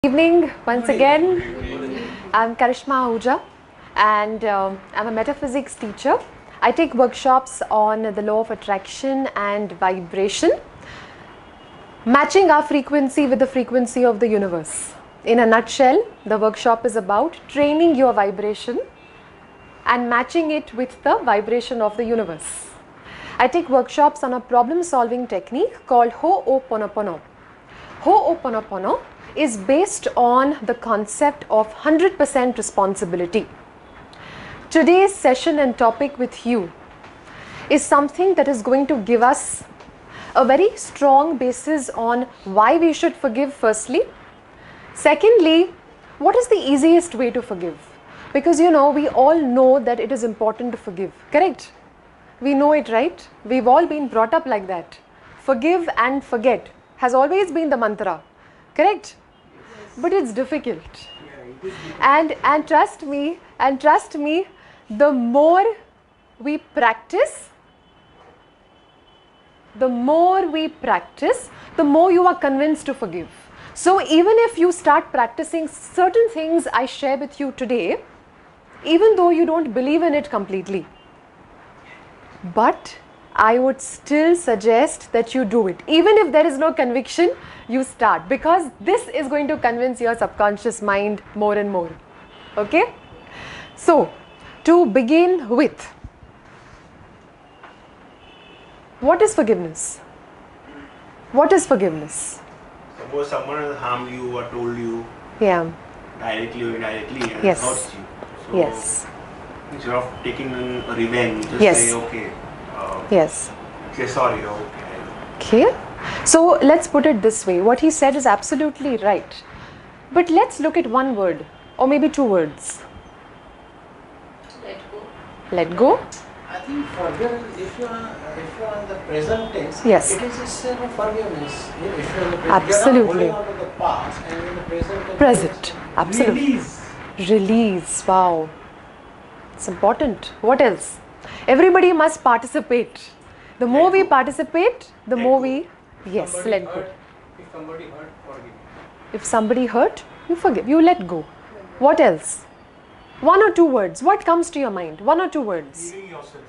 Evening once again. I'm Karishma Ahuja and I'm a metaphysics teacher. I take workshops on the law of attraction and vibration, matching our frequency with the frequency of the universe. In a nutshell, the workshop is about training your vibration and matching it with the vibration of the universe. I take workshops on a problem solving technique called Ho'oponopono. Ho'oponopono is based on the concept of 100% responsibility. Today's session and topic with you is something that is going to give us a very strong basis on why we should forgive firstly. Secondly, what is the easiest way to forgive? Because we all know that it is important to forgive, correct? We know it, right? We've all been brought up like that. Forgive and forget has always been the mantra, correct? But it's difficult. And trust me, the more we practice, the more you are convinced to forgive. So even if you start practicing certain things I share with you today, even though you don't believe in it completely, but I would still suggest that you do it. Even if there is no conviction, you start, because this is going to convince your subconscious mind more and more. Okay? So, to begin with, what is forgiveness? What is forgiveness? Suppose someone has harmed you or told you directly or indirectly and yes. hurts you. So yes. Instead of taking revenge, just yes. say okay. Yes. Say sorry, okay. Okay. So let's put it this way. What he said is absolutely right. But let's look at one word or maybe two words. Let go. Let go. I think forgive, if you are in the present tense, yes. it is a sign of forgiveness. If you are in the present, absolutely. you are not holding on to the past and in the present. Present. Absolutely. Release. Release. Wow. It's important. What else? Everybody must participate. The more we participate, the more we... Yes, let go. If somebody hurt, forgive. If somebody hurt, you forgive. You let go. What else? One or two words. What comes to your mind? One or two words. Healing yourself.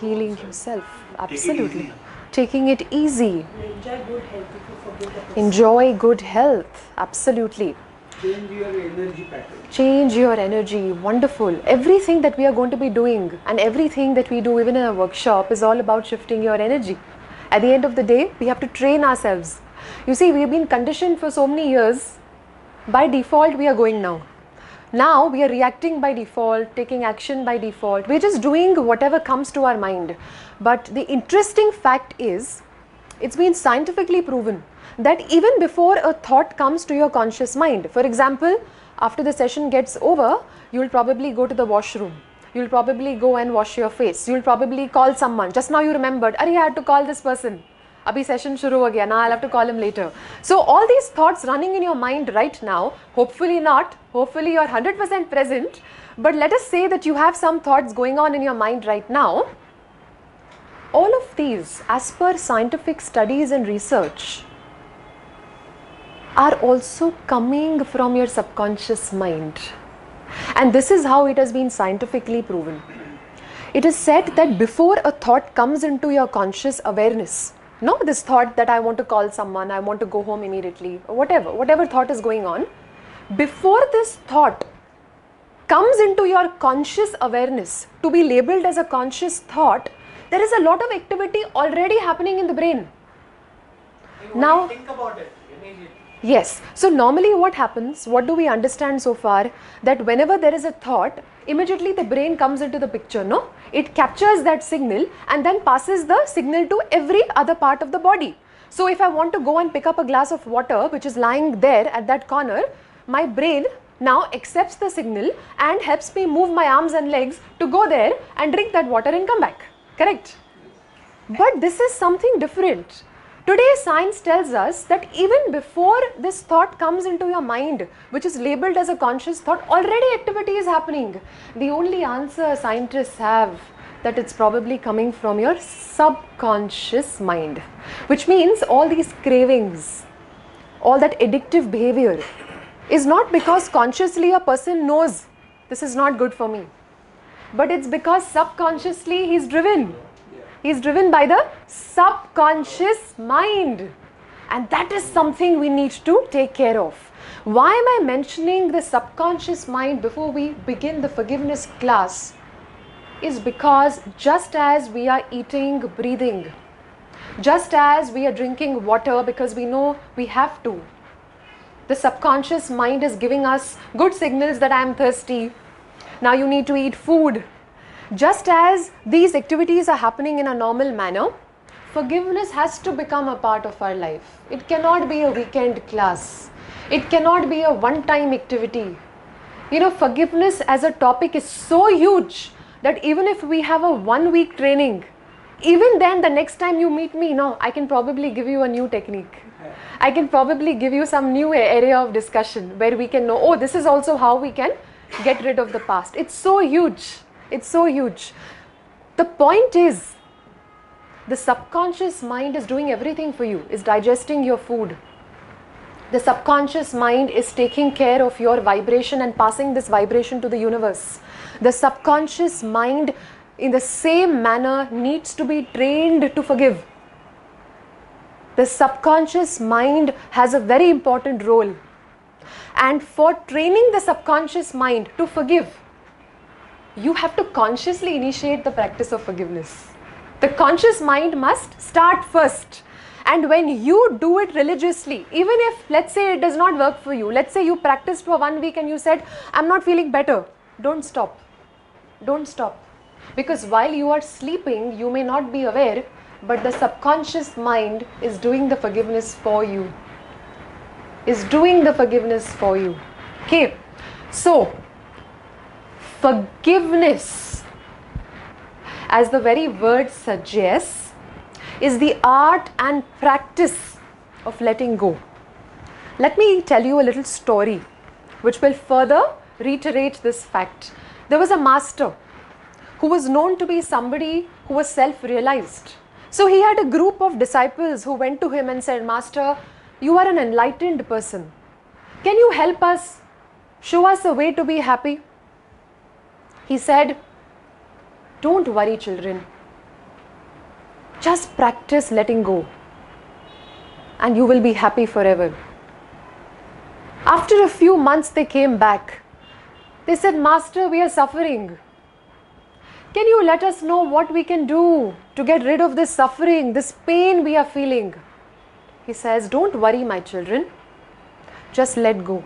Healing yourself. Absolutely. Taking it easy. Enjoy good health if you forgive the person. Enjoy good health. Absolutely. Change your energy pattern. Change your energy. Wonderful. Everything that we are going to be doing and everything that we do even in a workshop is all about shifting your energy. At the end of the day, we have to train ourselves. You see, we've been conditioned for so many years. By default, we are going now. Now, we are reacting by default, taking action by default. We're just doing whatever comes to our mind. But the interesting fact is, it's been scientifically proven that even before a thought comes to your conscious mind, for example, after the session gets over, you'll probably go to the washroom. You'll probably go and wash your face. You'll probably call someone. Just now you remembered, I had to call this person. Abhi session shuru ho gaya, now I'll have to call him later. So all these thoughts running in your mind right now, hopefully not, hopefully you're 100% present, but let us say that you have some thoughts going on in your mind right now. All of these, as per scientific studies and research, are also coming from your subconscious mind. And this is how it has been scientifically proven. It is said that before a thought comes into your conscious awareness, this thought that I want to call someone, I want to go home immediately, or whatever thought is going on, before this thought comes into your conscious awareness to be labeled as a conscious thought, there is a lot of activity already happening in the brain. Now, think about it immediately. Yes. So normally what happens, what do we understand so far, that whenever there is a thought, immediately the brain comes into the picture, no? It captures that signal and then passes the signal to every other part of the body. So if I want to go and pick up a glass of water which is lying there at that corner, my brain now accepts the signal and helps me move my arms and legs to go there and drink that water and come back. Correct? But this is something different. Today, science tells us that even before this thought comes into your mind, which is labeled as a conscious thought, already activity is happening. The only answer scientists have that it's probably coming from your subconscious mind, which means all these cravings, all that addictive behavior, is not because consciously a person knows this is not good for me, but it's because subconsciously he's driven. He's driven by the subconscious mind. And that is something we need to take care of. Why am I mentioning the subconscious mind before we begin the forgiveness class? Is because just as we are eating, breathing, just as we are drinking water because we know we have to, the subconscious mind is giving us good signals that I am thirsty. Now you need to eat food. Just as these activities are happening in a normal manner, forgiveness has to become a part of our life. It cannot be a weekend class. It cannot be a one-time activity. Forgiveness as a topic is so huge that even if we have a 1 week training, even then the next time you meet me, I can probably give you a new technique. I can probably give you some new area of discussion where we can know, oh, this is also how we can get rid of the past. It's so huge. It's so huge. The point is, the subconscious mind is doing everything for you, is digesting your food. The subconscious mind is taking care of your vibration and passing this vibration to the universe. The subconscious mind, in the same manner, needs to be trained to forgive. The subconscious mind has a very important role. And for training the subconscious mind to forgive, you have to consciously initiate the practice of forgiveness. The conscious mind must start first. And when you do it religiously, even if, let's say, it does not work for you, let's say you practiced for 1 week and you said, I'm not feeling better, don't stop. Don't stop. Because while you are sleeping, you may not be aware, but the subconscious mind is doing the forgiveness for you. Is doing the forgiveness for you. Okay. So, forgiveness, as the very word suggests, is the art and practice of letting go. Let me tell you a little story which will further reiterate this fact. There was a master who was known to be somebody who was self-realized. So he had a group of disciples who went to him and said, Master, you are an enlightened person. Can you help us? Show us a way to be happy? He said, don't worry, children. Just practice letting go and you will be happy forever. After a few months, they came back. They said, Master, we are suffering. Can you let us know what we can do to get rid of this suffering, this pain we are feeling? He says, don't worry, my children. Just let go.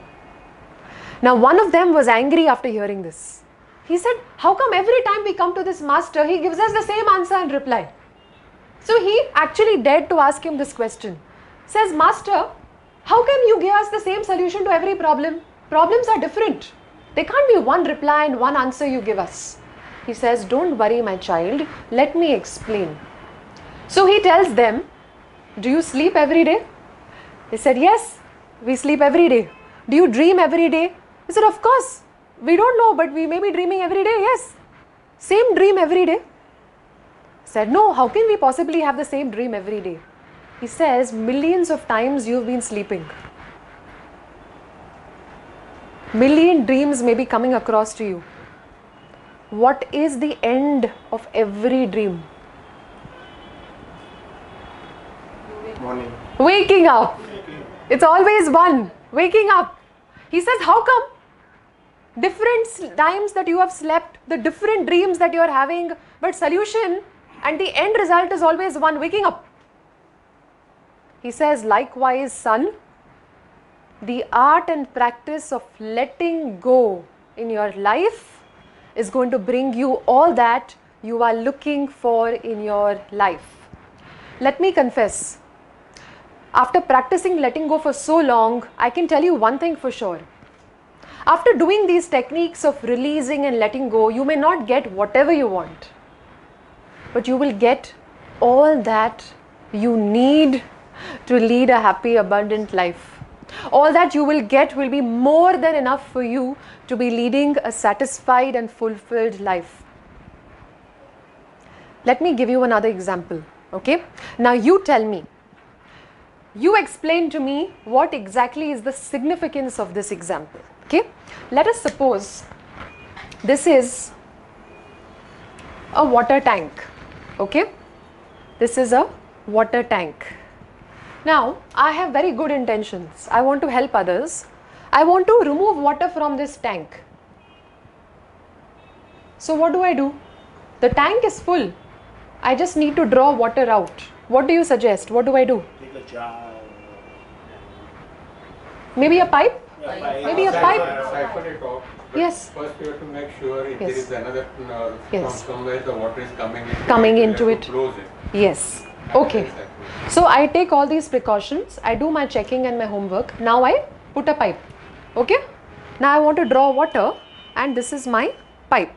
Now, one of them was angry after hearing this. He said, how come every time we come to this master, he gives us the same answer and reply? So he actually dared to ask him this question. Says, Master, how can you give us the same solution to every problem? Problems are different. There can't be one reply and one answer you give us. He says, don't worry, my child. Let me explain. So he tells them, do you sleep every day? They said, yes, we sleep every day. Do you dream every day? He said, of course. We don't know, but we may be dreaming every day. Yes. Same dream every day. Said, no, how can we possibly have the same dream every day? He says, millions of times you've been sleeping. Million dreams may be coming across to you. What is the end of every dream? Morning. Waking up. It's always one. Waking up. He says, how come? Different times that you have slept, the different dreams that you are having, but solution and the end result is always one, waking up. He says, likewise, son, the art and practice of letting go in your life is going to bring you all that you are looking for in your life. Let me confess, after practicing letting go for so long, I can tell you one thing for sure. After doing these techniques of releasing and letting go, you may not get whatever you want, but you will get all that you need to lead a happy, abundant life. All that you will get will be more than enough for you to be leading a satisfied and fulfilled life. Let me give you another example. Okay? Now you tell me, you explain to me what exactly is the significance of this example. Okay, let us suppose this is a water tank. Okay, this is a water tank. Now I have very good intentions. I want to help others. I want to remove water from this tank. So what do? The tank is full. I just need to draw water out. What do you suggest? What do I do? Take a jar. Maybe a pipe? Maybe a pipe? Siphon it off. Yes. First you have to make sure if Yes. there is another from Yes. somewhere the water is coming Into you it. have to close it. Yes. Okay. Exactly. So I take all these precautions. I do my checking and my homework. Now I put a pipe. Okay. Now I want to draw water and this is my pipe.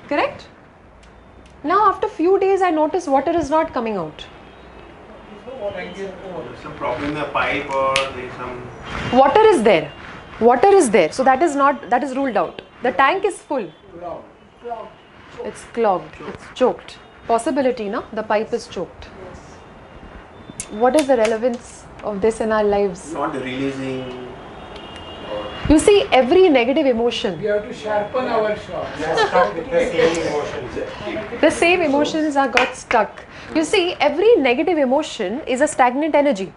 Correct? Now after few days I notice water is not coming out. There's some problem in the pipe or there's some... Water is there. Water is there. So that is ruled out. The tank is full. It's clogged. It's choked. Possibility, no? The pipe is choked. What is the relevance of this in our lives? Not releasing... You see, every negative emotion, We have to sharpen our shot. the same emotions are got stuck. You see, every negative emotion is a stagnant energy.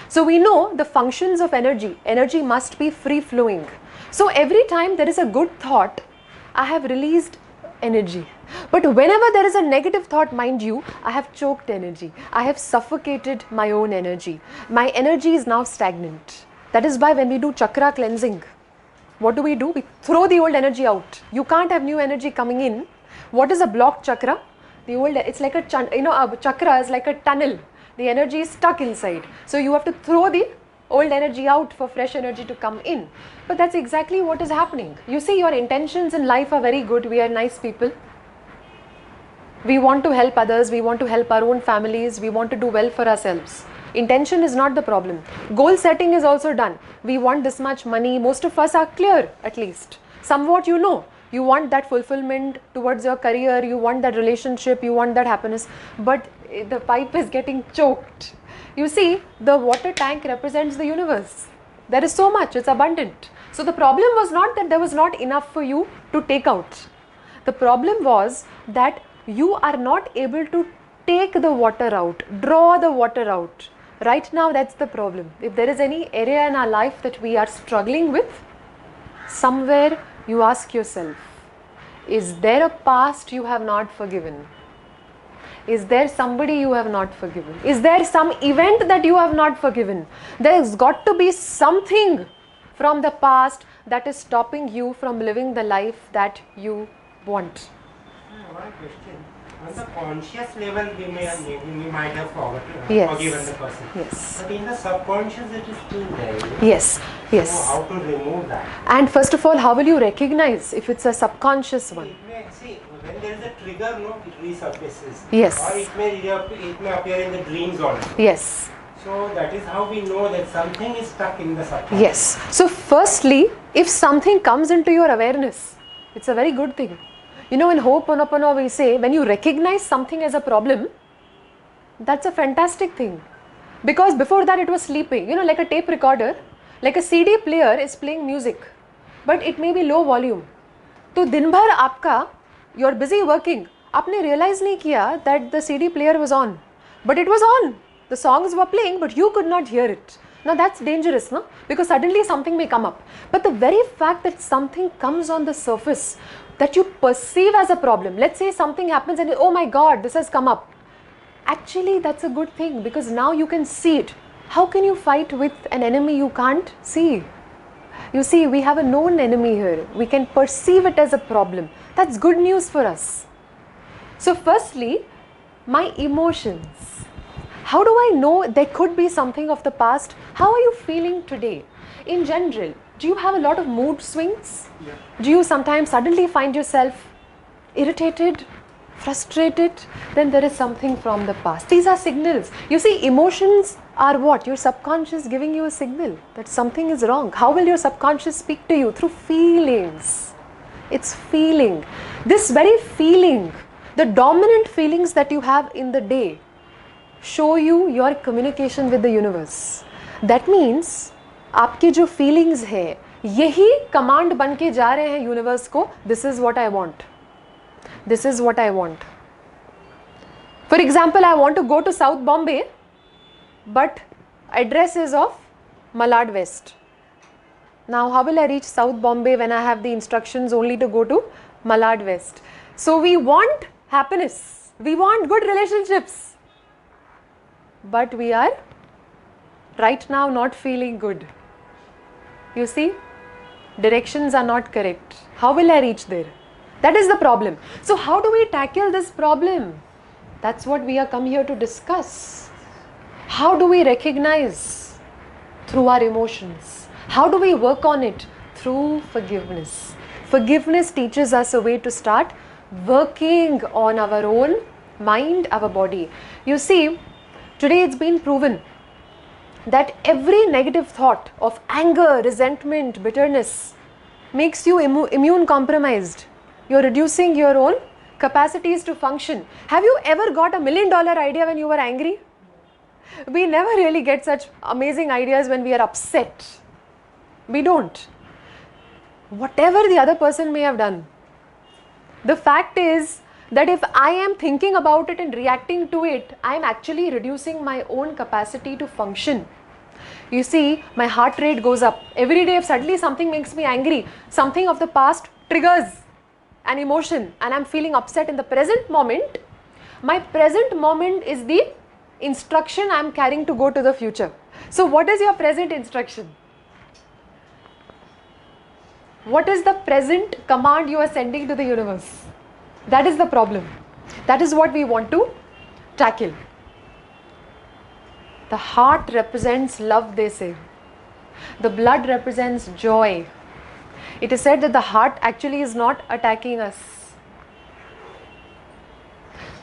So we know the functions of energy. Energy must be free flowing. So every time there is a good thought, I have released energy. But whenever there is a negative thought, mind you, I have choked energy. I have suffocated my own energy. My energy is now stagnant. That is why when we do chakra cleansing, what do? We throw the old energy out. You can't have new energy coming in. What is a blocked chakra? The old, it's like a chakra is like a tunnel. The energy is stuck inside. So you have to throw the old energy out for fresh energy to come in. But that's exactly what is happening. You see, your intentions in life are very good. We are nice people. We want to help others. We want to help our own families. We want to do well for ourselves. Intention is not the problem. Goal setting is also done. We want this much money. Most of us are clear, at least. Somewhat you know. You want that fulfillment towards your career. You want that relationship. You want that happiness. But the pipe is getting choked. You see, the water tank represents the universe. There is so much. It's abundant. So the problem was not that there was not enough for you to take out. The problem was that you are not able to take the water out, draw the water out. Right now, that's the problem. If there is any area in our life that we are struggling with, somewhere you ask yourself, is there a past you have not forgiven? Is there somebody you have not forgiven? Is there some event that you have not forgiven? There's got to be something from the past that is stopping you from living the life that you want. One question. On the conscious level, we might have Yes. forgiven the person. Yes. But in the subconscious, it is still there. Yes. Yes. So how to remove that? And first of all, how will you recognize if it's a subconscious one? It may, see, when there is a trigger, no, it resurfaces. Yes. Or it may appear in the dreams also. Yes. So that is how we know that something is stuck in the subconscious. Yes. So firstly, if something comes into your awareness, it's a very good thing. You know, in Ho'oponopono we say, when you recognize something as a problem, that's a fantastic thing. Because before that it was sleeping. You know, like a tape recorder, like a CD player is playing music, but it may be low volume. So दिन भर आपका, you're busy working, आपने realize नहीं किया that the CD player was on, but it was on. The songs were playing, but you could not hear it. Now that's dangerous, no? Because suddenly something may come up. But the very fact that something comes on the surface that you perceive as a problem, let's say something happens and oh my God, this has come up. Actually, that's a good thing because now you can see it. How can you fight with an enemy you can't see? You see, we have a known enemy here. We can perceive it as a problem. That's good news for us. So firstly, my emotions. How do I know there could be something of the past? How are you feeling today? In general, do you have a lot of mood swings? Yeah. Do you sometimes suddenly find yourself irritated, frustrated? Then there is something from the past. These are signals. You see, emotions are what? Your subconscious giving you a signal that something is wrong. How will your subconscious speak to you? Through feelings. It's feeling. This very feeling, the dominant feelings that you have in the day, show you your communication with the universe. That means आपके जो feelings है यही command बन के जा रहे हैं universe को, this is what I want. This is what I want. For example, I want to go to South Bombay, but address is of Malad West. Now, how will I reach South Bombay when I have the instructions only to go to Malad West? So, we want happiness, we want good relationships, but we are right now not feeling good. You see, directions are not correct. How will I reach there? That is the problem. So, how do we tackle this problem? That's what we are come here to discuss. How do we recognize? Through our emotions. How do we work on it? Through forgiveness. Forgiveness teaches us a way to start working on our own mind, our body. You see, today it's been proven that every negative thought of anger, resentment, bitterness makes you immune compromised. You're reducing your own capacities to function. Have you ever got $1 million idea when you were angry? We never really get such amazing ideas when we are upset. We don't. Whatever the other person may have done, the fact is that if I am thinking about it and reacting to it, I am actually reducing my own capacity to function. You see, my heart rate goes up. Every day if suddenly something makes me angry, something of the past triggers an emotion and I am feeling upset in the present moment, my present moment is the instruction I am carrying to go to the future. So what is your present instruction? What is the present command you are sending to the universe? That is the problem. That is what we want to tackle. The heart represents love, they say. The blood represents joy. It is said that the heart actually is not attacking us.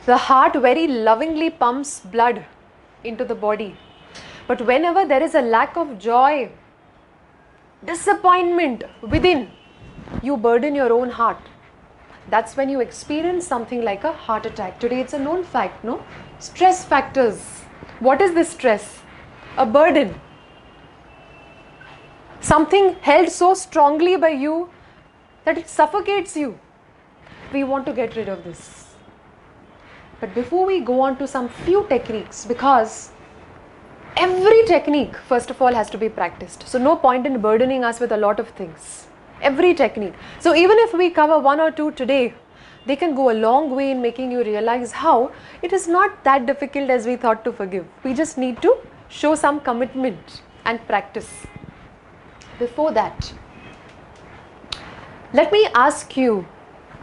The heart very lovingly pumps blood into the body. But whenever there is a lack of joy, disappointment within, you burden your own heart. That's when you experience something like a heart attack. Today it's a known fact, no? Stress factors. What is this stress? A burden. Something held so strongly by you that it suffocates you. We want to get rid of this. But before we go on to some few techniques, because every technique first of all has to be practiced. So no point in burdening us with a lot of things. Every technique. So even if we cover one or two today, they can go a long way in making you realize how it is not that difficult as we thought to forgive. We just need to show some commitment and practice. Before that, let me ask you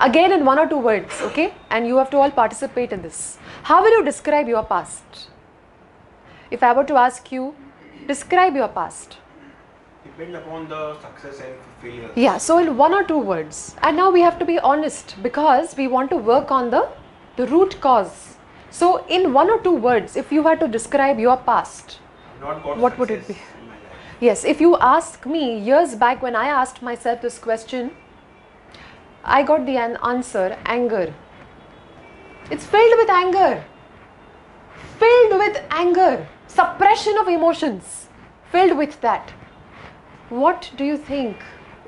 again in one or two words, okay? And you have to all participate in this. How will you describe your past? If I were to ask you, describe your past. Depend upon the success and failure. Yeah, so in one or two words. And now we have to be honest because we want to work on the root cause. So in one or two words, if you were to describe your past, what would it be? Yes, if you ask me years back when I asked myself this question, I got the answer, anger. It's filled with anger. Filled with anger. Suppression of emotions. Filled with that. What do you think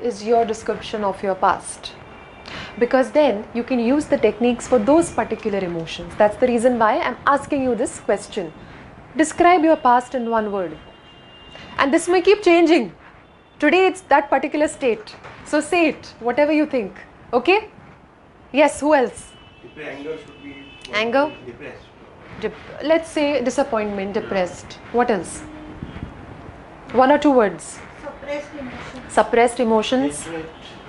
is your description of your past? Because then you can use the techniques for those particular emotions. That's the reason why I'm asking you this question. Describe your past in one word. And this may keep changing. Today it's that particular state. So say it, whatever you think. Okay? Yes, who else? Anger should be anger? Depressed. Let's say disappointment, depressed. What else? One or two words. Suppressed emotions. Suppressed emotions.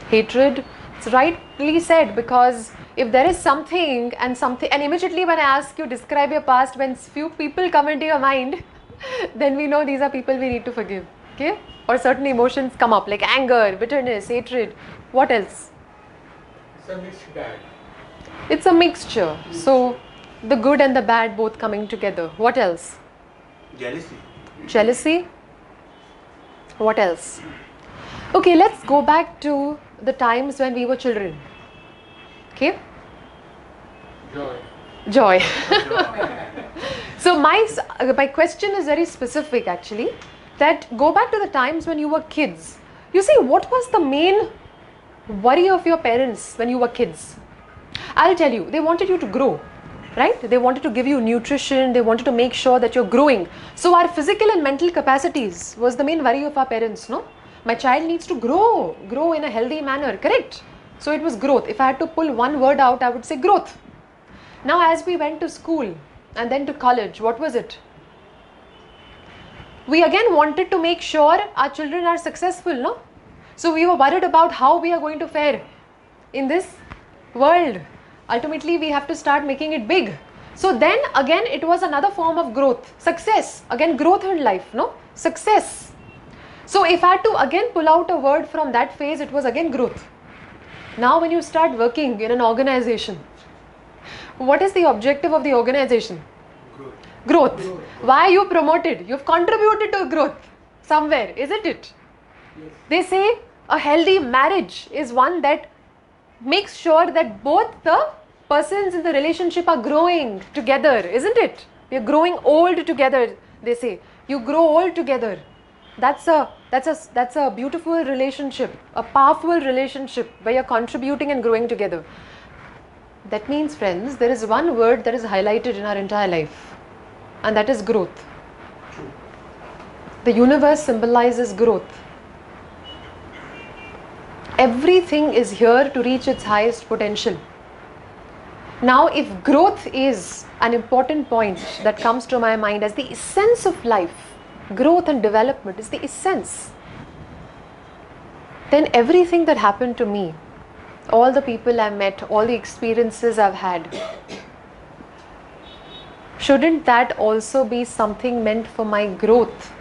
Hatred. It's rightly said because if there is something and immediately when I ask you describe your past, when few people come into your mind, then we know these are people we need to forgive. Okay? Or certain emotions come up like anger, bitterness, hatred. What else? It's a mixed bag. It's a mixture. So the good and the bad both coming together. What else? Jealousy. Jealousy. What else? Okay, let's go back to the times when we were children. Okay? Joy. Joy. So my question is very specific actually, that go back to the times when you were kids. You see, what was the main worry of your parents when you were kids? I'll tell you, they wanted you to grow, right? They wanted to give you nutrition, they wanted to make sure that you're growing. So our physical and mental capacities was the main worry of our parents, no? My child needs to grow in a healthy manner, correct? So it was growth. If I had to pull one word out, I would say growth. Now as we went to school and then to college, what was it? We again wanted to make sure our children are successful, no? So we were worried about how we are going to fare in this world. Ultimately, we have to start making it big. So then again, it was another form of growth, success. Again, growth in life, no? Success. So if I had to again pull out a word from that phase, it was again growth. Now when you start working in an organization, what is the objective of the organization? Growth. Why are you promoted? You've contributed to growth somewhere, isn't it? Yes. They say a healthy marriage is one that makes sure that both the persons in the relationship are growing together, isn't it? You're growing old together, they say. You grow old together. That's a beautiful relationship, a powerful relationship where you're contributing and growing together. That means, friends, there is one word that is highlighted in our entire life, and that is growth. The universe symbolizes growth. Everything is here to reach its highest potential. Now, if growth is an important point that comes to my mind as the essence of life, growth and development is the essence, then everything that happened to me, all the people I've met, all the experiences I've had, shouldn't that also be something meant for my growth?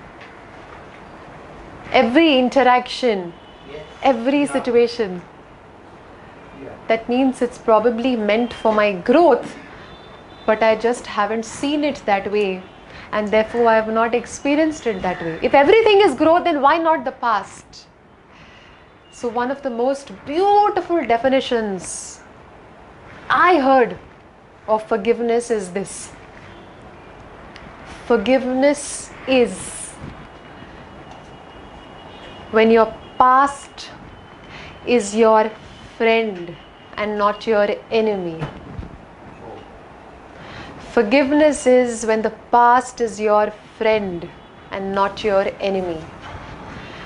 Every interaction, every situation, that means it's probably meant for my growth, but I just haven't seen it that way, and therefore I have not experienced it that way. If everything is growth, then why not the past? So one of the most beautiful definitions I heard of forgiveness is this. Forgiveness is when your past is your friend and not your enemy. Forgiveness is when the past is your friend and not your enemy.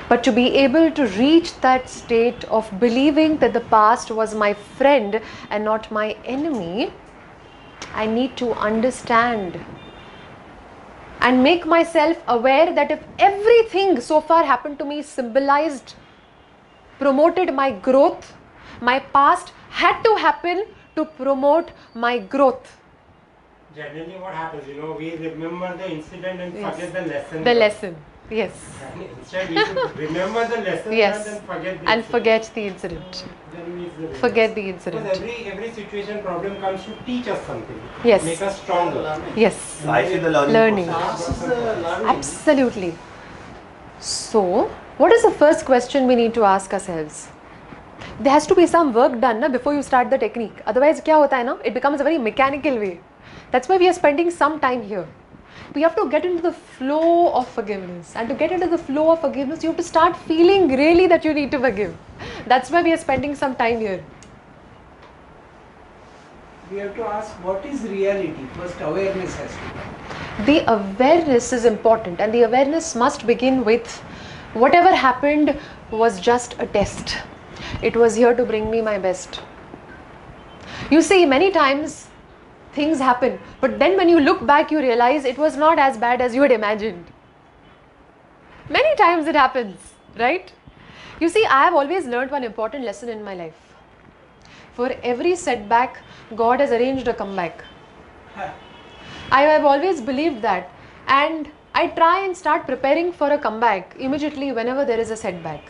But to be able to reach that state of believing that the past was my friend and not my enemy, I need to understand and make myself aware that if everything so far happened to me symbolized, promoted my growth, my past had to happen to promote my growth. Generally what happens, we remember the incident and forget the lesson. The lesson, yes. And instead we should remember the lesson Yes. and then forget the And incident. forget the incident. Then we the Forget the Because incident. every situation problem comes to teach us something. Yes. Make us stronger. Yes. I see the learning process. Past is the learning. Absolutely. So, what is the first question we need to ask ourselves? There has to be some work done before you start the technique. Otherwise, kya hota hai na? It becomes a very mechanical way. That's why we are spending some time here. We have to get into the flow of forgiveness. And to get into the flow of forgiveness, you have to start feeling really that you need to forgive. That's why we are spending some time here. We have to ask what is reality. First awareness has to come. The awareness is important, and the awareness must begin with whatever happened was just a test. It was here to bring me my best. You see, many times things happen, but then when you look back, you realize it was not as bad as you had imagined. Many times it happens, right? You see, I have always learned one important lesson in my life. For every setback, God has arranged a comeback. I have always believed that, and I try and start preparing for a comeback immediately whenever there is a setback.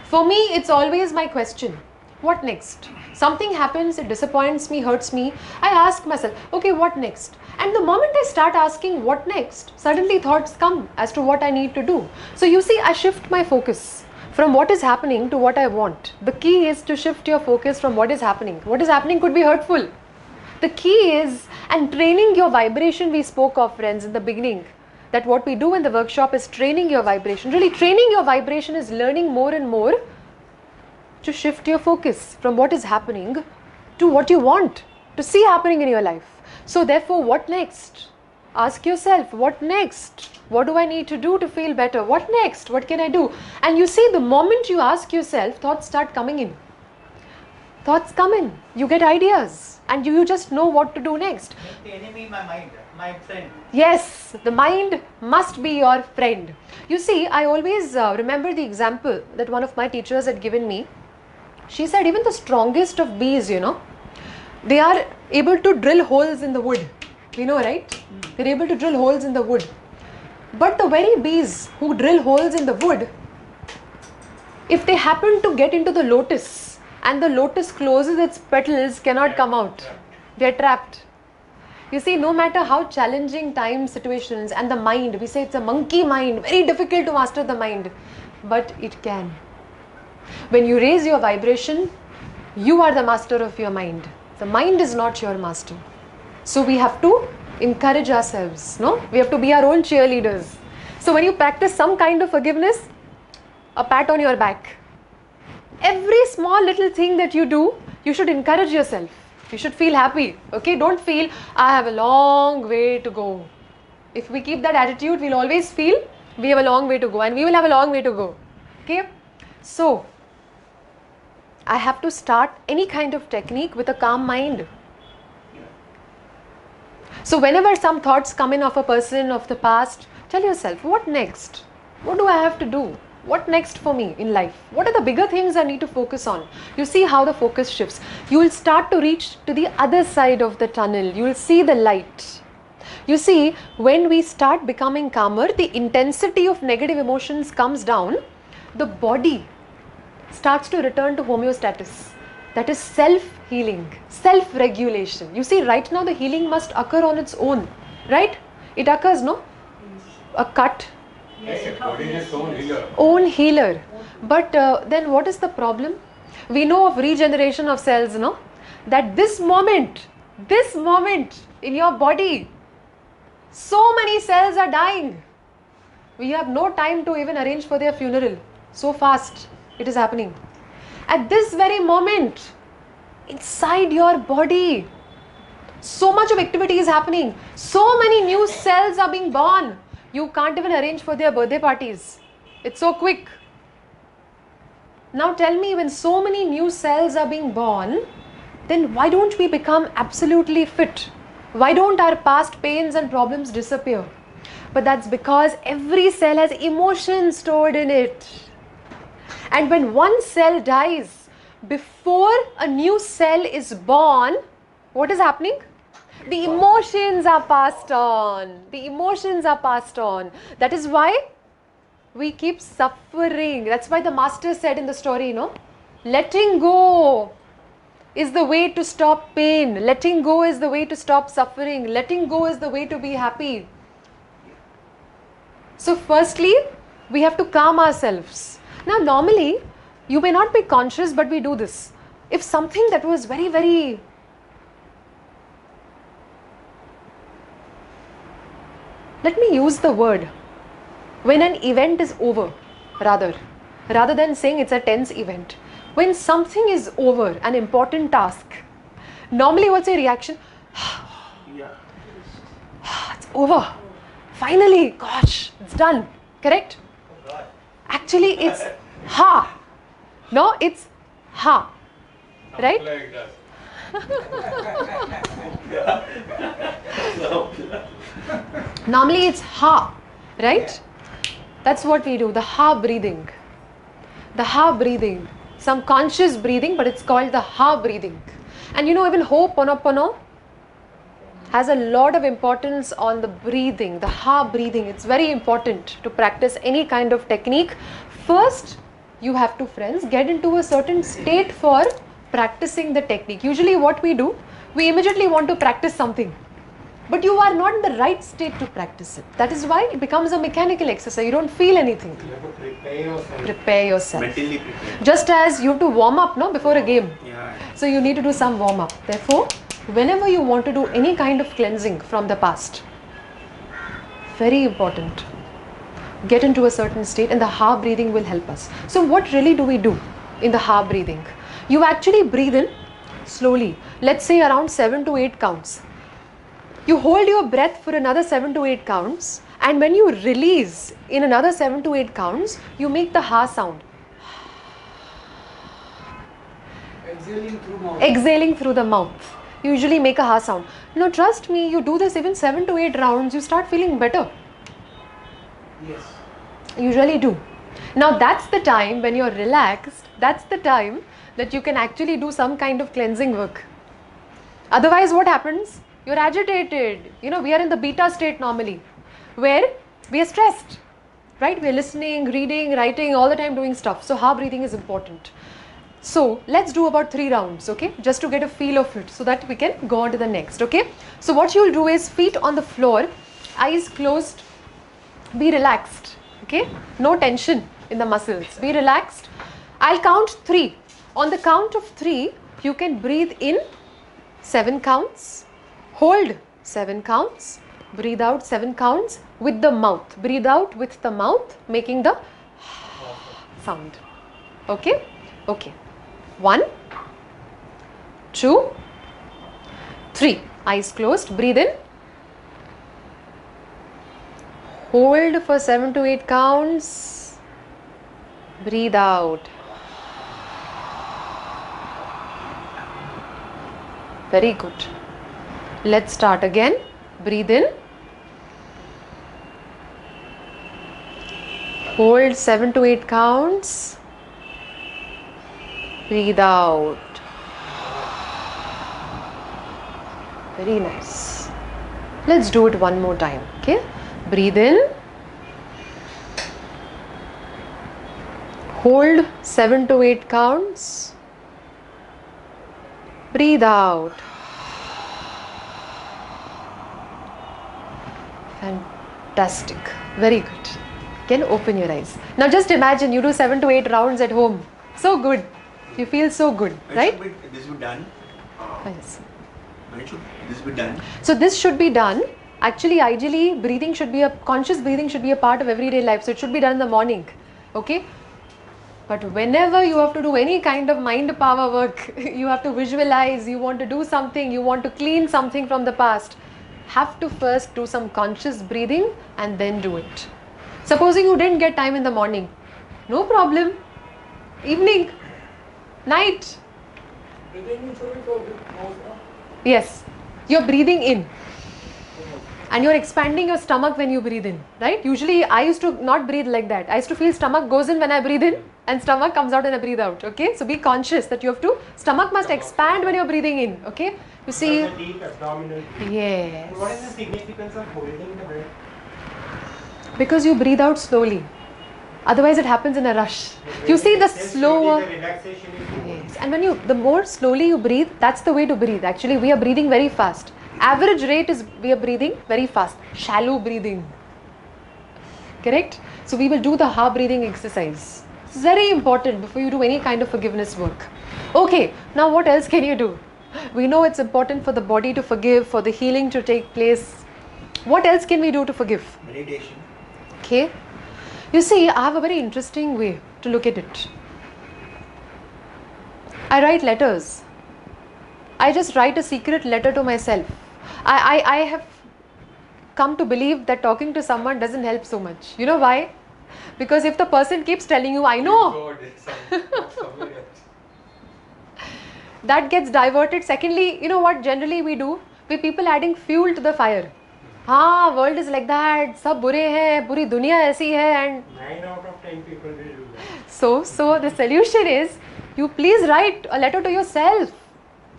For me, it's always my question, what next? Something happens, it disappoints me, hurts me. I ask myself, okay, what next? And the moment I start asking what next, suddenly thoughts come as to what I need to do. So you see, I shift my focus from what is happening to what I want. The key is to shift your focus from what is happening. What is happening could be hurtful. The key is, and training your vibration we spoke of, friends, in the beginning. That what we do in the workshop is training your vibration. Really, training your vibration is learning more and more to shift your focus from what is happening to what you want to see happening in your life. So therefore, what next? Ask yourself, what next? What do I need to do to feel better? What next? What can I do? And you see, the moment you ask yourself, thoughts start coming in. Thoughts come in. You get ideas and you just know what to do next. The enemy, my mind, my friend. Yes, the mind must be your friend. You see, I always remember the example that one of my teachers had given me. She said even the strongest of bees, they are able to drill holes in the wood. We know, right? They're able to drill holes in the wood. But the very bees who drill holes in the wood, if they happen to get into the lotus and the lotus closes its petals, cannot come out. They're trapped. You see, no matter how challenging time situations and the mind, we say it's a monkey mind, very difficult to master the mind, but it can. When you raise your vibration, you are the master of your mind. The mind is not your master. So we have to encourage ourselves, no? We have to be our own cheerleaders. So when you practice some kind of forgiveness, a pat on your back. Every small little thing that you do, you should encourage yourself. You should feel happy, okay? Don't feel, I have a long way to go. If we keep that attitude, we'll always feel we have a long way to go, and we will have a long way to go, okay? So, I have to start any kind of technique with a calm mind. So whenever some thoughts come in of a person of the past, tell yourself, what next? What do I have to do? What next for me in life? What are the bigger things I need to focus on? You see how the focus shifts. You will start to reach to the other side of the tunnel. You will see the light. You see, when we start becoming calmer, the intensity of negative emotions comes down. The body starts to return to homeostasis. That is self-healing, self-regulation. You see, right now the healing must occur on its own, right? It occurs, no? A cut. Yes, body is its own healer. Own healer. But then what is the problem? We know of regeneration of cells, no? That this moment in your body, so many cells are dying. We have no time to even arrange for their funeral. So fast it is happening. At this very moment, inside your body, so much of activity is happening. So many new cells are being born. You can't even arrange for their birthday parties. It's so quick. Now tell me, when so many new cells are being born, then why don't we become absolutely fit? Why don't our past pains and problems disappear? But that's because every cell has emotions stored in it. And when one cell dies, before a new cell is born, what is happening? The emotions are passed on. The emotions are passed on. That is why we keep suffering. That's why the master said in the story, letting go is the way to stop pain. Letting go is the way to stop suffering. Letting go is the way to be happy. So firstly, we have to calm ourselves. Now normally, you may not be conscious, but we do this. If something that was very, very let me use the word, when an event is over, rather than saying it's a tense event, when something is over, an important task, normally what's your reaction? It's over. Finally, gosh, it's done. Correct? Actually, it's ha. No, it's ha. Right? Like that. Normally it's ha, right? That's what we do, the ha breathing. The ha breathing. Some conscious breathing, but it's called the ha breathing. And even Ho'oponopono has a lot of importance on the breathing, the ha breathing. It's very important to practice any kind of technique. First, you have to, friends, get into a certain state for practicing the technique. Usually what we do, we immediately want to practice something. But you are not in the right state to practice it. That is why it becomes a mechanical exercise. You don't feel anything. You have to prepare yourself. Prepare yourself. Mentally prepare. Just as you have to warm up, before a game. Yeah. So you need to do some warm up. Therefore, whenever you want to do any kind of cleansing from the past, very important, get into a certain state, and the Ha breathing will help us. So what really do we do in the Ha breathing? You actually breathe in slowly, let's say around 7 to 8 counts. You hold your breath for another 7 to 8 counts, and when you release in another 7 to 8 counts, you make the Ha sound. Exhaling through mouth. Exhaling through the mouth. You usually make a Ha sound. Now trust me, you do this even 7 to 8 rounds, you start feeling better. Yes. Usually do. Now that's the time when you're relaxed, that's the time that you can actually do some kind of cleansing work. Otherwise what happens? You're agitated. You know, we are in the beta state normally, where we are stressed, right? We are listening, reading, writing, all the time doing stuff. So Ha breathing is important. So let's do about 3 rounds, okay? Just to get a feel of it so that we can go on to the next, okay? So what you'll do is feet on the floor, eyes closed, be relaxed, okay? No tension in the muscles, be relaxed. I'll count 3. On the count of 3, you can breathe in 7 counts, hold 7 counts, breathe out 7 counts with the mouth. Breathe out with the mouth, making the sound, okay? Okay. 1, 2, 3. Eyes closed. Breathe in. Hold for 7 to 8 counts. Breathe out. Very good. Let's start again. Breathe in. Hold 7 to 8 counts. Breathe out. Very nice. Let's do it one more time, okay? Breathe in. Hold 7 to 8 counts. Breathe out. Fantastic. Very good. Can open your eyes. Now just imagine you do 7 to 8 rounds at home. So good. You feel so good, right? This will be done. Yes. When should this be done? So this should be done. Actually, ideally, breathing should be conscious breathing should be a part of everyday life. So it should be done in the morning. Okay? But whenever you have to do any kind of mind power work, you have to visualize, you want to do something, you want to clean something from the past, have to first do some conscious breathing and then do it. Supposing you didn't get time in the morning, no problem. Evening, night. Yes, you're breathing in and you're expanding your stomach when you breathe in, right? Usually I used to not breathe like that. I used to feel stomach goes in when I breathe in and stomach comes out when I breathe out, okay? So be conscious that you have to, stomach must expand when you're breathing in, okay? You see, The deep abdominal breath. yes. What is the significance of holding the breath? Because you breathe out slowly. Otherwise it happens in a rush. You see the slower, The relaxation is more. yes. And when you, the more slowly you breathe, that's the way to breathe. Actually, we are breathing very fast. Average rate is we are breathing very fast. Shallow breathing. Correct? So we will do the Ha breathing exercise. It's very important before you do any kind of forgiveness work. Okay, now what else can you do? We know it's important for the body to forgive, for the healing to take place. What else can we do to forgive? Meditation. Okay. You see, I have a very interesting way to look at it. I write letters. I just write a secret letter to myself. I have come to believe that talking to someone doesn't help so much. You know why? Because if the person keeps telling you, I know, that gets diverted. Secondly, you know what generally we do? We people adding fuel to the fire. हाँ, world is like that, सब बुरे हैं, पूरी दुनिया ऐसी है, and 9 out of 10 people will do that. so the solution is, you please write a letter to yourself.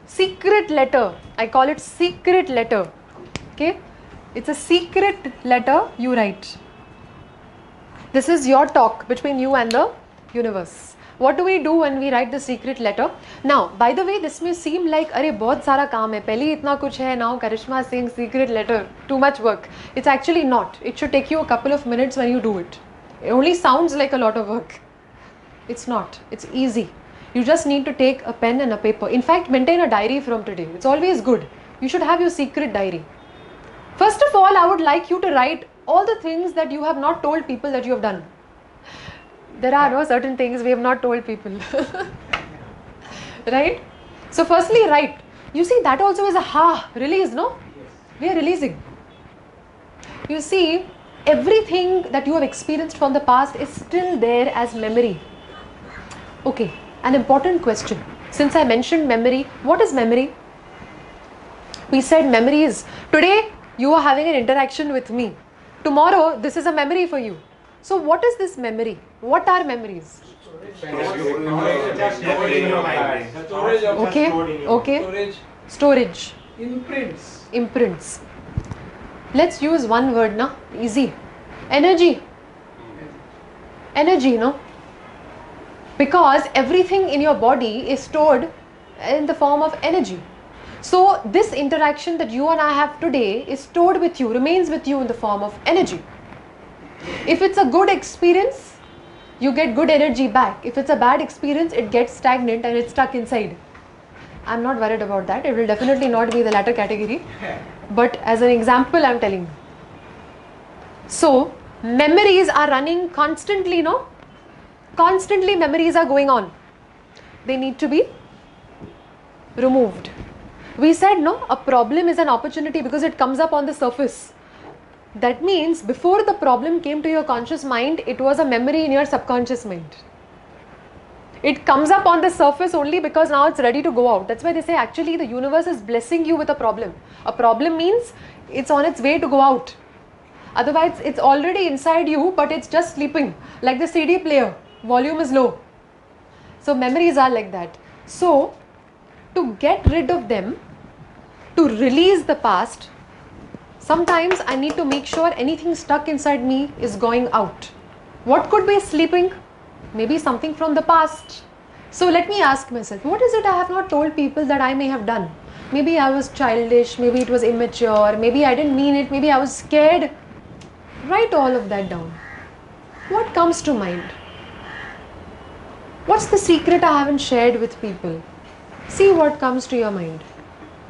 Secret letter. I call it secret letter. Okay? It's a secret letter you write. This is your talk between you and the universe. What do we do when we write the secret letter? Now, by the way, this may seem like, अरे बहुत सारा काम है, पहले इतना कुछ है, now Karishma saying secret letter, too much work. It's actually not. It should take you a couple of minutes when you do it. It only sounds like a lot of work. It's not. It's easy. You just need to take a pen and a paper. In fact, maintain a diary from today. It's always good. You should have your secret diary. First of all, I would like you to write all the things that you have not told people that you have done. There are no certain things we have not told people. Right? So firstly, write. You see, that also is a release, no? Yes. We are releasing. You see, everything that you have experienced from the past is still there as memory. Okay, an important question. Since I mentioned memory, what is memory? We said memory is, today you are having an interaction with me. Tomorrow, this is a memory for you. So what is this memory? What are memories? Okay. Storage. Imprints. Let's use one word now. Easy. Energy. Energy, no? Because everything in your body is stored in the form of energy. So this interaction that you and I have today is stored with you, remains with you in the form of energy. If it's a good experience, you get good energy back. If it's a bad experience, it gets stagnant and it's stuck inside. I'm not worried about that. It will definitely not be the latter category. But as an example, I'm telling you. So, memories are running constantly, no? Constantly memories are going on. They need to be removed. We said, no, a problem is an opportunity because it comes up on the surface. That means before the problem came to your conscious mind, it was a memory in your subconscious mind. It comes up on the surface only because now it's ready to go out. That's why they say actually the universe is blessing you with a problem. A problem means it's on its way to go out. Otherwise, it's already inside you, but it's just sleeping. Like the CD player, volume is low. So memories are like that. So, to get rid of them, to release the past, sometimes I need to make sure anything stuck inside me is going out. What could be sleeping? Maybe something from the past. So let me ask myself, what is it I have not told people that I may have done? Maybe I was childish, maybe it was immature, maybe I didn't mean it, maybe I was scared. Write all of that down. What comes to mind? What's the secret I haven't shared with people? See what comes to your mind.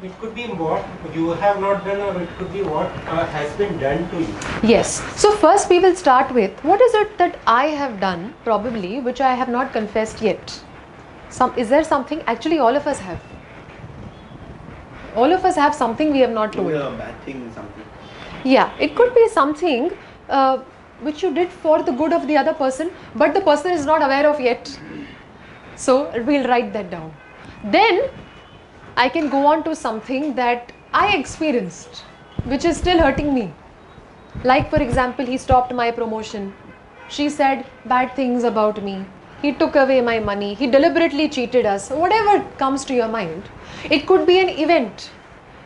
It could be what you have not done, or it could be what has been done to you. Yes. So first we will start with, what is it that I have done, probably, which I have not confessed yet? Is there something? Actually, all of us have. All of us have something we have not told. A bad thing, something. Yeah, it could be something which you did for the good of the other person, but the person is not aware of yet. So we'll write that down. Then I can go on to something that I experienced, which is still hurting me. Like for example, he stopped my promotion. She said bad things about me. He took away my money. He deliberately cheated us. Whatever comes to your mind. It could be an event.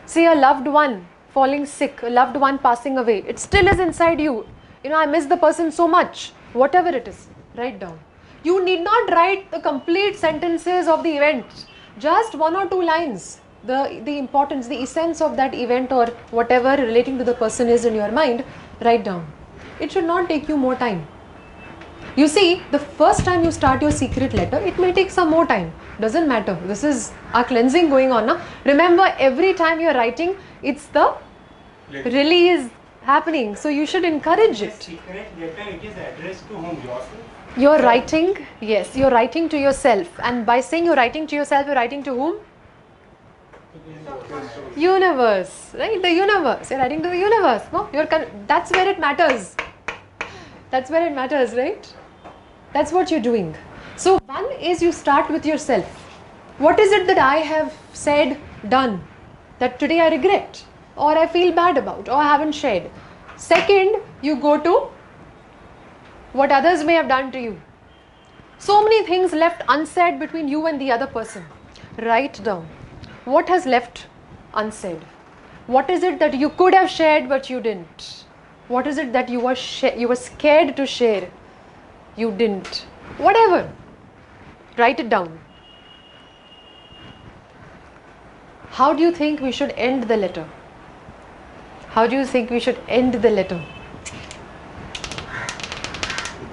Say a loved one falling sick, a loved one passing away. It still is inside you. You know, I miss the person so much. Whatever it is, write down. You need not write the complete sentences of the event. Just 1 or 2 lines. The importance, the essence of that event or whatever relating to the person is in your mind, write down. It should not take you more time. You see, the first time you start your secret letter, it may take some more time. Doesn't matter. This is our cleansing going on now. Remember, every time you are writing, it's the release happening. So you should encourage it. Secret letter, it is addressed to whom? Yourself? You're writing, yes, you're writing to yourself. And by saying you're writing to yourself, you're writing to whom? Universe, right? The universe. You're writing to the universe. No, that's where it matters. That's where it matters, right? That's what you're doing. So one is you start with yourself. What is it that I have said, done, that today I regret, or I feel bad about, or I haven't shared? Second, you go to what others may have done to you. So many things left unsaid between you and the other person. Write down. What has left unsaid? What is it that you could have shared but you didn't? What is it that you were scared to share? You didn't. Whatever. Write it down. How do you think we should end the letter? How do you think we should end the letter?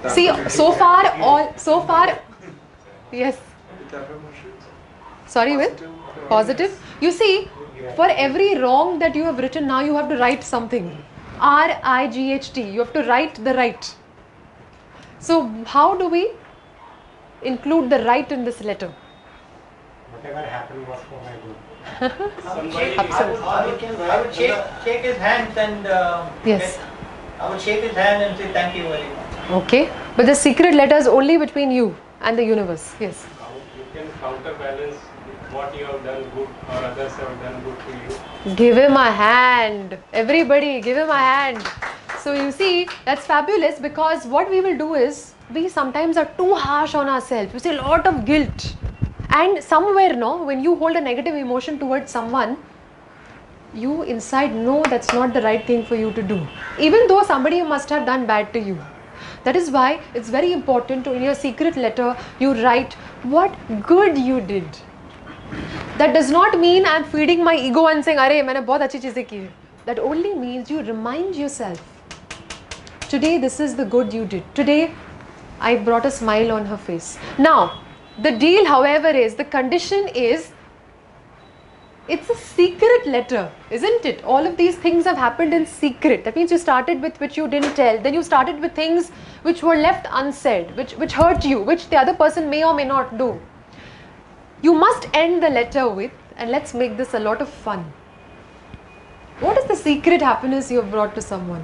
See, so far, yes. With affirmations. Sorry, with? Positive. You see, for every wrong that you have written, now you have to write something. R-I-G-H-T. You have to write the right. So, how do we include the right in this letter? Whatever happened was for my good. I would shake his hand and Yes. I would shake his hand and say thank you very much. Okay. But the secret letter is only between you and the universe. Yes. You can counterbalance what you have done good or others have done good to you. Give him a hand. Everybody, give him a hand. So you see, that's fabulous, because what we will do is, we sometimes are too harsh on ourselves. You see a lot of guilt. And somewhere, no, when you hold a negative emotion towards someone, you inside know that's not the right thing for you to do. Even though somebody must have done bad to you. That is why it's very important to, in your secret letter, you write what good you did. That does not mean I'm feeding my ego and saying, "Arey, maine bahut achhi cheezein ki hai." That only means you remind yourself, today this is the good you did. Today I brought a smile on her face. Now, the deal, however, is, the condition is, it's a secret letter, isn't it? All of these things have happened in secret. That means you started with which you didn't tell. Then you started with things which were left unsaid, which hurt you, which the other person may or may not do. You must end the letter with, and let's make this a lot of fun. What is the secret happiness you have brought to someone?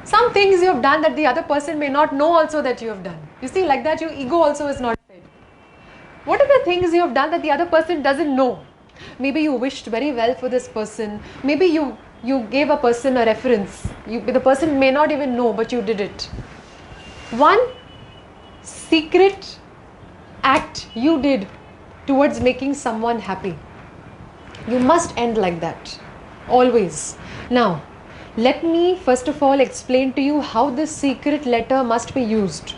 Some things you have done that the other person may not know also that you have done. You see, like that your ego also is not fed. What are the things you have done that the other person doesn't know? Maybe you wished very well for this person. Maybe you gave a person a reference. The person may not even know, but you did it. One secret act you did towards making someone happy. You must end like that. Always. Now, let me first of all explain to you how this secret letter must be used.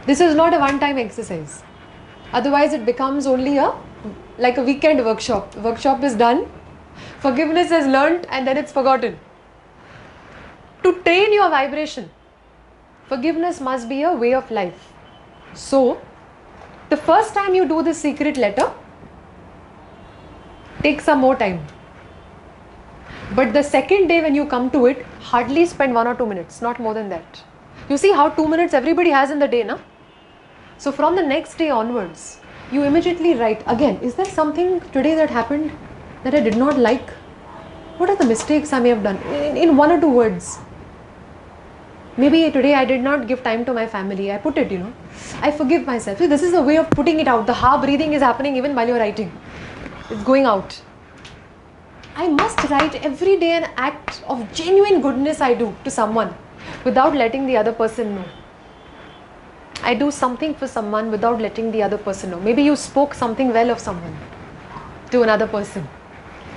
This is not a one-time exercise. Otherwise, it becomes only like a weekend workshop. The workshop is done, forgiveness is learnt, and then it's forgotten. To train your vibration, forgiveness must be a way of life. So, the first time you do this secret letter, take some more time. But the second day when you come to it, hardly spend 1 or 2 minutes, not more than that. You see how 2 minutes everybody has in the day, na? So from the next day onwards, you immediately write again, is there something today that happened that I did not like? What are the mistakes I may have done? In 1 or 2 words. Maybe today I did not give time to my family. I put it, I forgive myself. See, this is a way of putting it out. The ha breathing is happening even while you're writing. It's going out. I must write every day an act of genuine goodness I do to someone without letting the other person know. I do something for someone without letting the other person know. Maybe you spoke something well of someone to another person.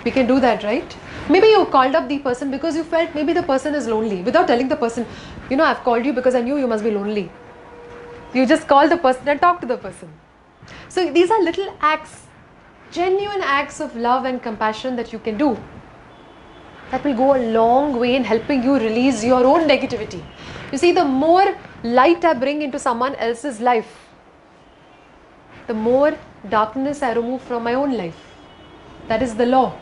We can do that, right? Maybe you called up the person because you felt maybe the person is lonely without telling the person, I've called you because I knew you must be lonely. You just call the person and talk to the person. So these are little acts, genuine acts of love and compassion that you can do. That will go a long way in helping you release your own negativity. You see, the more light I bring into someone else's life, the more darkness I remove from my own life. That is the law.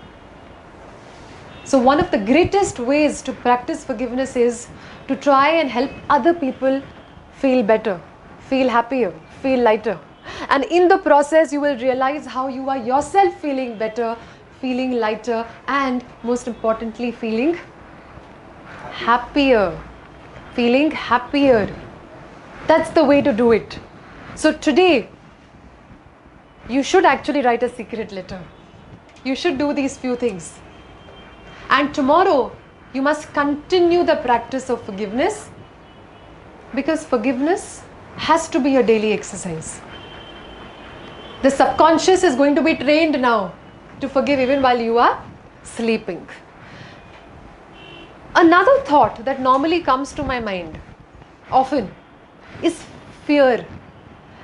So one of the greatest ways to practice forgiveness is to try and help other people feel better, feel happier, feel lighter. And in the process, you will realize how you are yourself feeling better, feeling lighter, and most importantly, feeling happier. Feeling happier. That's the way to do it. So today, you should actually write a secret letter. You should do these few things. And tomorrow, you must continue the practice of forgiveness, because forgiveness has to be a daily exercise. The subconscious is going to be trained now to forgive even while you are sleeping. Another thought that normally comes to my mind often is fear.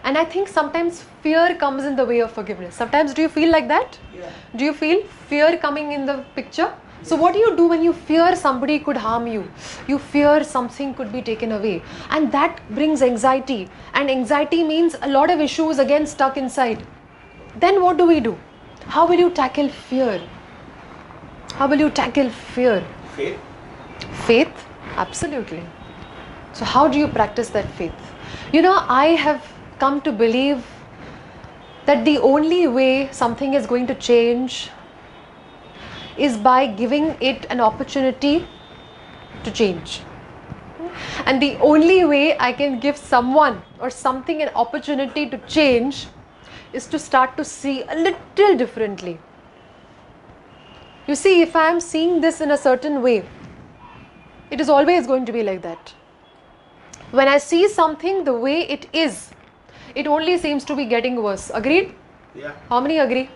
And I think sometimes fear comes in the way of forgiveness. Sometimes do you feel like that? Yeah. Do you feel fear coming in the picture? So what do you do when you fear somebody could harm you? You fear something could be taken away, and that brings anxiety, and anxiety means a lot of issues again stuck inside. Then what do we do? How will you tackle fear? How will you tackle fear? Faith. Faith? Absolutely. So how do you practice that faith? You know, I have come to believe that the only way something is going to change is by giving it an opportunity to change. And the only way I can give someone or something an opportunity to change is to start to see a little differently. You see, if I am seeing this in a certain way, it is always going to be like that. When I see something the way it is, it only seems to be getting worse. Agreed? Yeah. How many agree?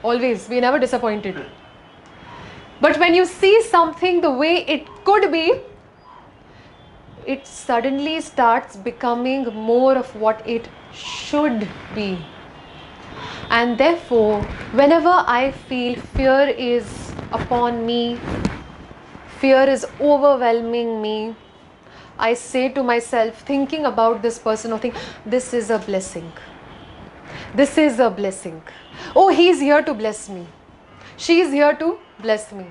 Always. We are never disappointed. But when you see something the way it could be, it suddenly starts becoming more of what it should be. And therefore, whenever I feel fear is upon me, fear is overwhelming me, I say to myself, thinking about this person, or think, this is a blessing. This is a blessing. Oh, he's here to bless me. She is here to bless me.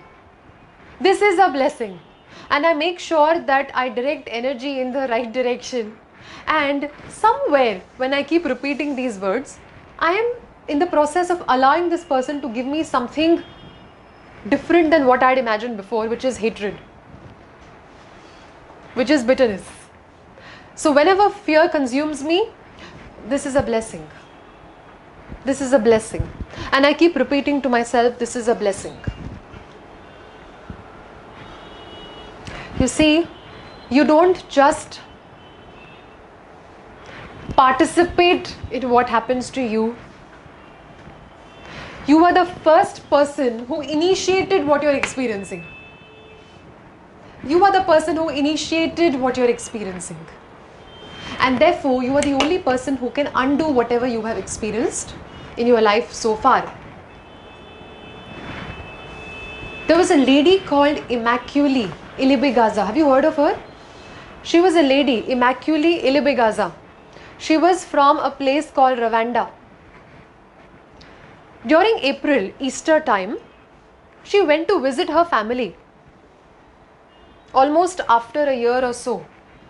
This is a blessing. And I make sure that I direct energy in the right direction. And somewhere, when I keep repeating these words, I am in the process of allowing this person to give me something different than what I had imagined before, which is hatred, which is bitterness. So whenever fear consumes me, this is a blessing. This is a blessing. And I keep repeating to myself, this is a blessing. You see, you don't just participate in what happens to you. You are the first person who initiated what you're experiencing. You are the person who initiated what you're experiencing. And therefore, you are the only person who can undo whatever you have experienced in your life so far. There was a lady called Immaculée Ilibegaza. Have you heard of her? She was a lady, Immaculée Ilibegaza. She was from a place called Rwanda. During April, Easter time, she went to visit her family. Almost after a year or so,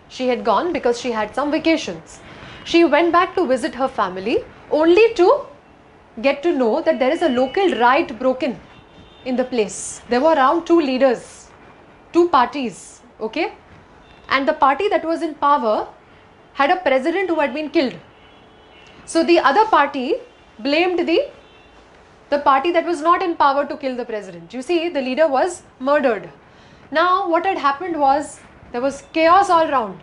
she had gone because she had some vacations. She went back to visit her family only to get to know that there is a local riot broken in the place. There were around 2 leaders, 2 parties, okay? And the party that was in power had a president who had been killed. So the other party blamed the party that was not in power to kill the president. You see, the leader was murdered. Now what had happened was, there was chaos all around.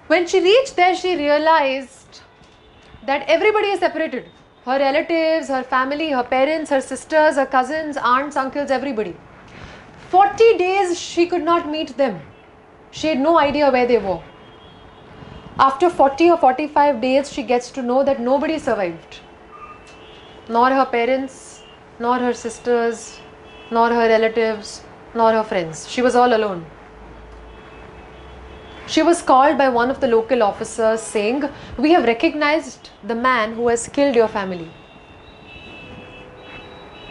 When she reached there, she realized that everybody is separated. Her relatives, her family, her parents, her sisters, her cousins, aunts, uncles, everybody. 40 days she could not meet them. She had no idea where they were. After 40 or 45 days, she gets to know that nobody survived. Nor her parents, nor her sisters, nor her relatives, nor her friends. She was all alone. She was called by one of the local officers saying, "We have recognized the man who has killed your family.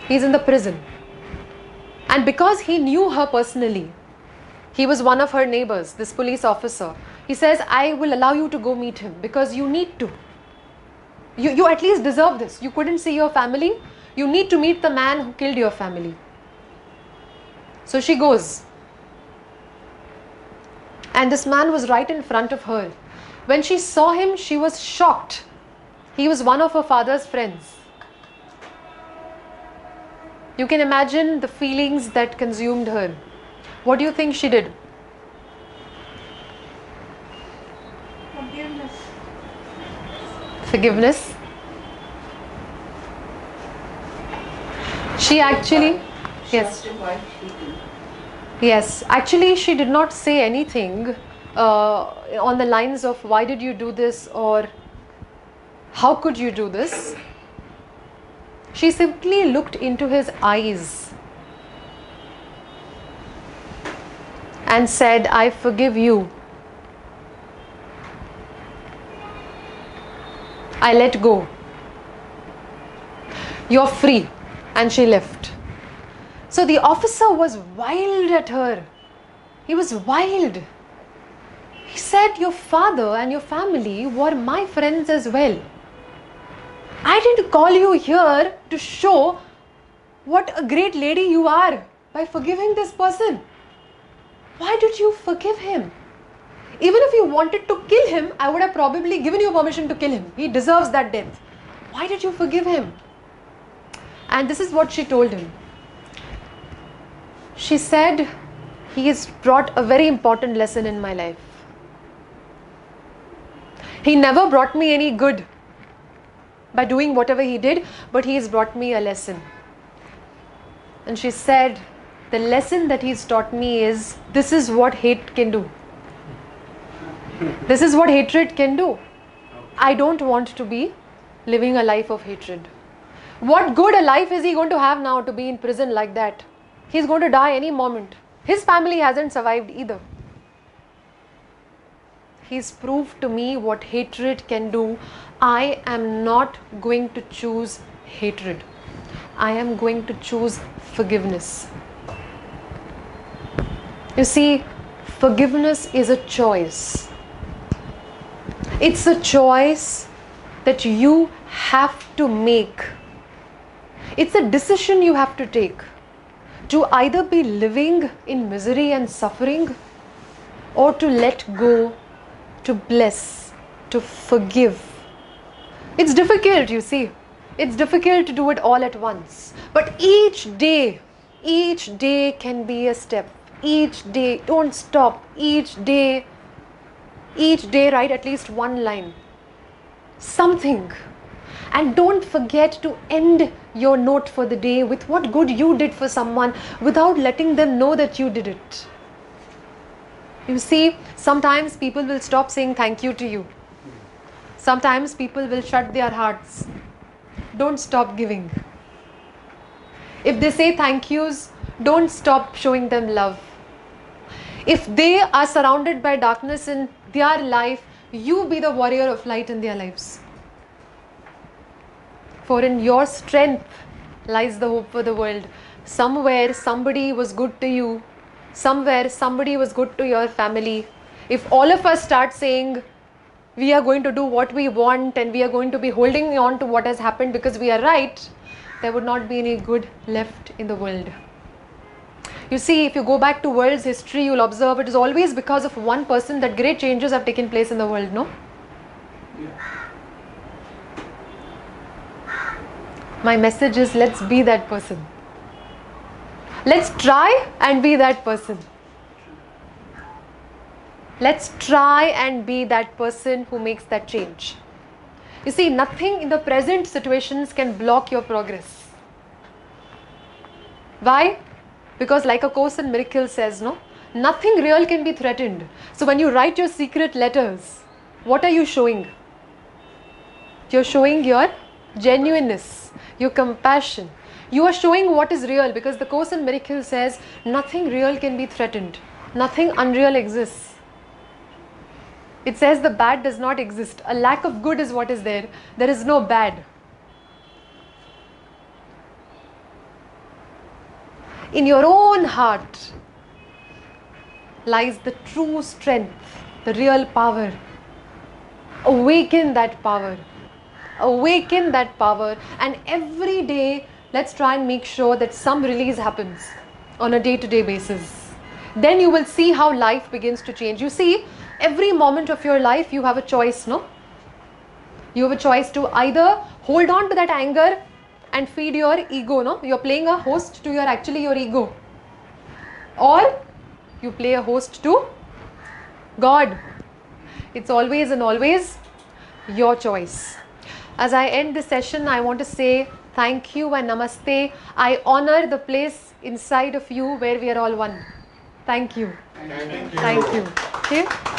He's in the prison." And because he knew her personally, he was one of her neighbors, this police officer. He says, "I will allow you to go meet him because you need to. You at least deserve this. You couldn't see your family. You need to meet the man who killed your family." So she goes. And this man was right in front of her. When she saw him, she was shocked. He was one of her father's friends. You can imagine the feelings that consumed her. What do you think she did? Forgiveness. Forgiveness. She actually, yes. Yes, actually she did not say anything on the lines of why did you do this or how could you do this. She simply looked into his eyes and said, I forgive you. I let go. You're free. And she left. So the officer was wild at her. He was wild. He said, your father and your family were my friends as well. I didn't call you here to show what a great lady you are by forgiving this person. Why did you forgive him? Even if you wanted to kill him, I would have probably given you permission to kill him. He deserves that death. Why did you forgive him? And this is what she told him. She said, he has brought a very important lesson in my life. He never brought me any good by doing whatever he did, but he has brought me a lesson. And she said, the lesson that he's taught me is, this is what hate can do. This is what hatred can do. I don't want to be living a life of hatred. What good a life is he going to have now to be in prison like that? He's going to die any moment. His family hasn't survived either. He's proved to me what hatred can do. I am not going to choose hatred. I am going to choose forgiveness. You see, forgiveness is a choice. It's a choice that you have to make. It's a decision you have to take to either be living in misery and suffering or to let go, to bless, to forgive. It's difficult, you see. It's difficult to do it all at once. But each day can be a step. Each day, don't stop. Each day, write at least one line. Something. And don't forget to end your note for the day with what good you did for someone without letting them know that you did it. You see, sometimes people will stop saying thank you to you. Sometimes people will shut their hearts. Don't stop giving. If they say thank yous, don't stop showing them love. If they are surrounded by darkness in their life, you be the warrior of light in their lives. For in your strength lies the hope for the world. Somewhere somebody was good to you. Somewhere somebody was good to your family. If all of us start saying we are going to do what we want and we are going to be holding on to what has happened because we are right, there would not be any good left in the world. You see, if you go back to world's history, you'll observe it is always because of one person that great changes have taken place in the world, no? My message is, let's be that person. Let's try and be that person. Let's try and be that person who makes that change. You see, nothing in the present situations can block your progress. Why? Because like A Course in Miracles says, no? Nothing real can be threatened. So when you write your secret letters, what are you showing? You're showing your genuineness, your compassion. You are showing what is real, because the Course in Miracles says nothing real can be threatened. Nothing unreal exists. It says the bad does not exist. A lack of good is what is there. There is no bad. In your own heart lies the true strength, the real power. Awaken that power. Awaken that power, and every day let's try and make sure that some release happens on a day-to-day basis. Then you will see how life begins to change. You see, every moment of your life you have a choice, no? You have a choice to either hold on to that anger and feed your ego, no? You're playing a host to your ego. Or you play a host to God. It's always and always your choice. As I end this session, I want to say thank you and namaste. I honor the place inside of you where we are all one. Thank you. Thank you. Thank you. Okay?